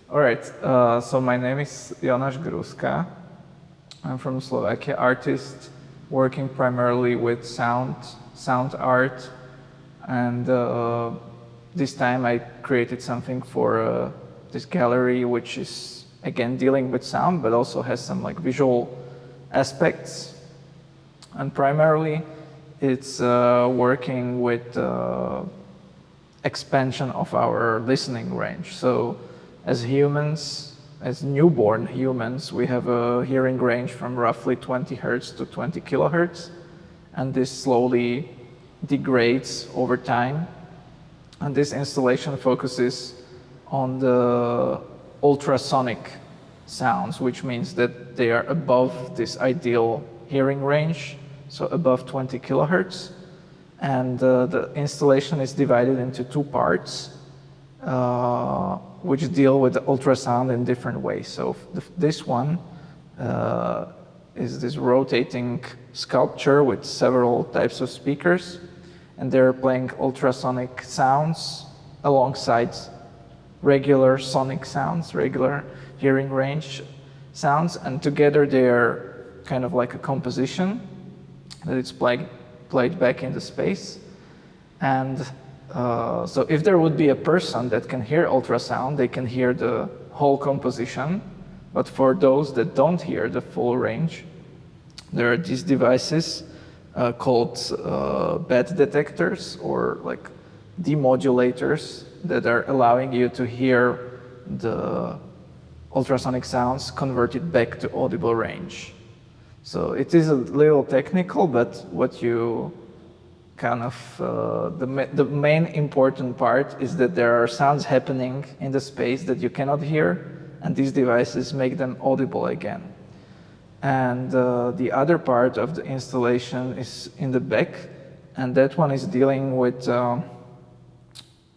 All right, so my name is Jonáš Gruska. I'm from Slovakia, artist working primarily with sound art, and this time I created something for this gallery, which is again dealing with sound, but also has some like visual aspects. And primarily, it's working with expansion of our listening range. So, as humans, as newborn humans, we have a hearing range from roughly 20 hertz to 20 kilohertz, and this slowly degrades over time. And this installation focuses on the ultrasonic sounds, which means that they are above this ideal hearing range, so above 20 kilohertz. And the installation is divided into two parts, which deal with the ultrasound in different ways. So this one is this rotating sculpture with several types of speakers, and they're playing ultrasonic sounds alongside regular sonic sounds, regular hearing range sounds, and together they're kind of like a composition that it's played back into space. And so if there would be a person that can hear ultrasound, they can hear the whole composition. But for those that don't hear the full range, there are these devices called bed detectors, or like demodulators, that are allowing you to hear the ultrasonic sounds converted back to audible range. So it is a little technical, but what you kind of, the main important part is that there are sounds happening in the space that you cannot hear, and these devices make them audible again. And the other part of the installation is in the back, and that one is dealing with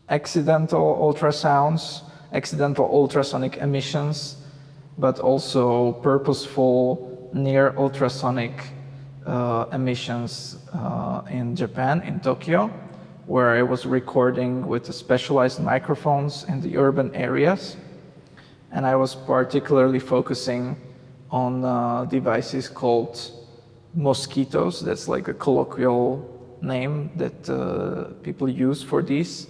accidental ultrasounds, accidental ultrasonic emissions, but also purposeful near ultrasonic emissions in Japan, in Tokyo, where I was recording with specialized microphones in the urban areas. And I was particularly focusing on devices called mosquitoes. That's like a colloquial name that people use for these.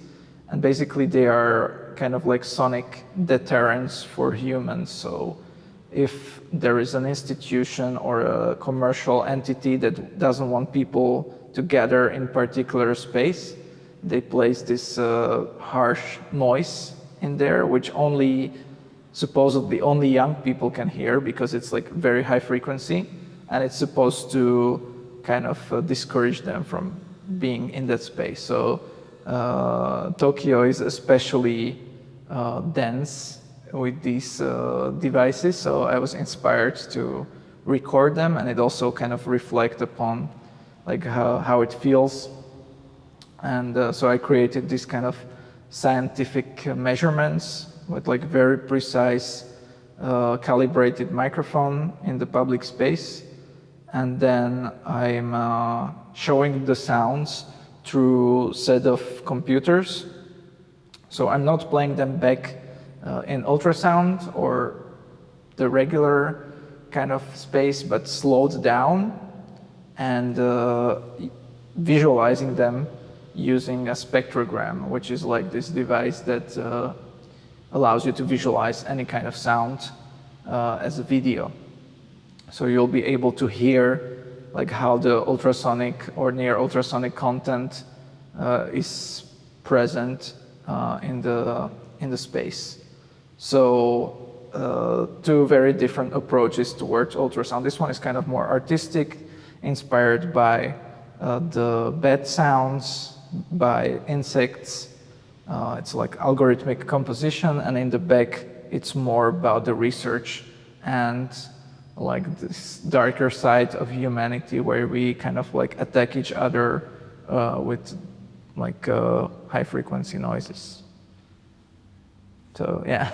And basically they are kind of like sonic deterrents for humans. So if there is an institution or a commercial entity that doesn't want people to gather in particular space, they place this harsh noise in there, which supposedly only young people can hear, because it's like very high frequency, and it's supposed to kind of discourage them from being in that space. So Tokyo is especially dense with these devices, so I was inspired to record them, and it also kind of reflect upon like how it feels. And so I created this kind of scientific measurements with like very precise calibrated microphone in the public space, and then I'm showing the sounds through set of computers. So I'm not playing them back in ultrasound or the regular kind of space, but slowed down, and visualizing them using a spectrogram, which is like this device that allows you to visualize any kind of sound as a video. So you'll be able to hear like how the ultrasonic or near ultrasonic content is present in the space. So two very different approaches towards ultrasound. This one is kind of more artistic, inspired by the bed sounds, by insects. It's like algorithmic composition, and in the back it's more about the research and like this darker side of humanity, where we kind of like attack each other with like high frequency noises. So yeah.